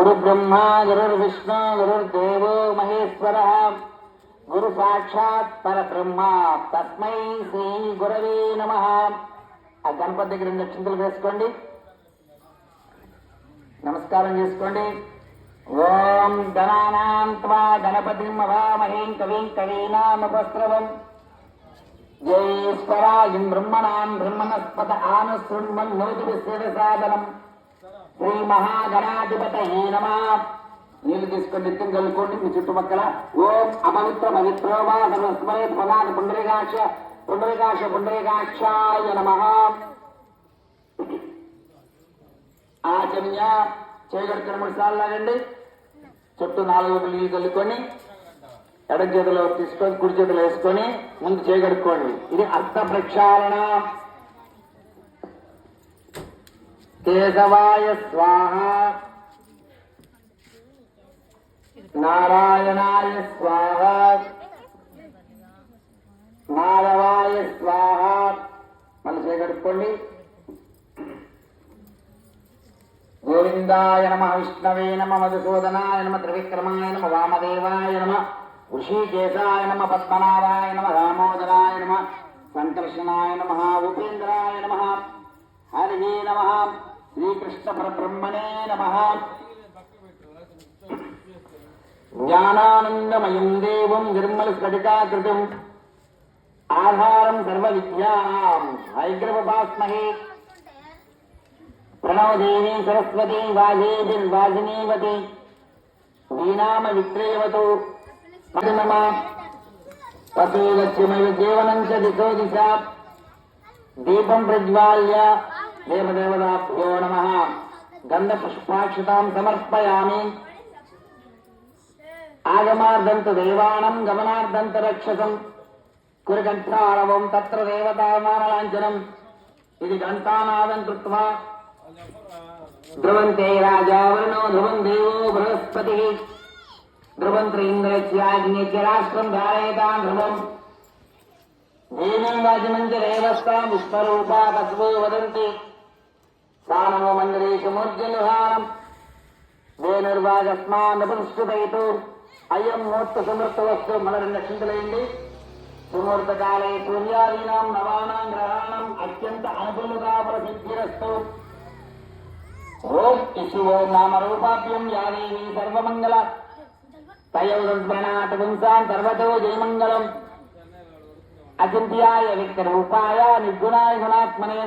गुरु ब्रह्मा गुरुर्विष्णु गुरुर्देवो महेश्वरः गुरु साक्षात् परब्रह्म तस्मै श्री गुरवे नमः। ఆ గణపతి దగ్గర చింతలు వేసుకోండి, నమస్కారం చేసుకోండి. ఓం గణానాం త్వా గణపతిం మహామహీం కవిం కవీనాముపస్రవం జయేశ్వరాయం బ్రహ్మణాం బ్రహ్మణస్పత ఆనుశృణ్వన్నోతిసాదనం శ్రీ మహాగణాధిపతయే నమః. నీళ్లు తీసుకొని నిత్యం కలుపుకోండి మీ చుట్టుపక్కల. ఓం అపవిత్ర పవిత్రో వా సర్వస్మరేత్ పదాన్ పుండరీకాక్ష పుండరీకాక్ష పుండరీకాక్షాయ నమః. ఆచమ్య చేయగడుతున్న 3 సార్లు లాగండి. చుట్టూ 4 వైపులు నీళ్ళు కలుపుకొని ఎడం చేతిలో తీసుకొని కుడి చేతిలో వేసుకొని ముందు చేయగడుక్కోండి. ఇది అర్థ ప్రక్షాళన. కేశవాయ స్వాహ, నారాయణాయ స్వాహ, మాధవాయ స్వాహ. మళ్ళీ చేయగడుక్కోండి. గోవిందాయ నమ, విష్ణవే నమ, మధుసూదనాయ నమ, త్రివిక్రమాయ నమ, వామదేవాయ నమ, ఋషికేశాయ నమ, పద్మనాభాయ నమ, దామోదరాయ నమ, సంకర్షణాయ నమ, ఉపేంద్రాయ నమ, హరి నమ, శ్రీకృష్ణ పరబ్రహ్మణే నమ. జ్ఞానానందమయం దేవం నిర్మల స్ఫటికాకృతిం ఆధారం సర్వ విద్యానాం హైగ్రవపాస్మహే. ప్రణవదేవి సరస్వతి వాజినీవతి వీనామ విక్రేయవతు నమ. పశులక్ష్మయ జీవనం చ దిశో దిశ దీపం ప్రజ్వాల్య దేవదేవతాభ్యో నమ. గంధ పుష్పాక్షతాం సమర్పయామి. ఆగమార్ధంతు దేవానం గమనార్ధంతు రక్షసం కురుకంఠారవం తత్ర దేవతామానలాంఛనం. ఇది ఘంటానాదం కృత్వా ధ్రువంతే రాజావరుణో ధ్రువం దేవో బృహస్పతి ధ్రువంత్ర ఇంద్రస్యాగ్నిశ్చ రాష్ట్రం ధారయతాం ధ్రువం. దేవీం వాజిమంచ రేవస్తాం విశ్వరూపా తస్వో వదంతి సానమో మందిరేశమూర్జనుహానం వేణుర్వాగస్మాన్నపుష్టుతైతు అయం మూర్త సమర్థ వస్తు. మన 2 అక్షంతలేయండి. సుమూర్తకాలే సూర్యాదీనాం నవానాం గ్రహాణం అత్యంత అనుకూలతా ప్రసిద్ధిరస్తు. ఓం ఇషువో నామరూపాభ్యం యాదేవి సర్వమంగళ తయోప్రణాత పుంసాం సర్వతో జయమంగళం. అచింత్యాయ విక్రూపాయ నిర్గుణాయ గుణాత్మనే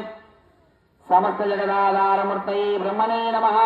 సమస్త జగదాధారమూర్తయే బ్రహ్మణే నమః.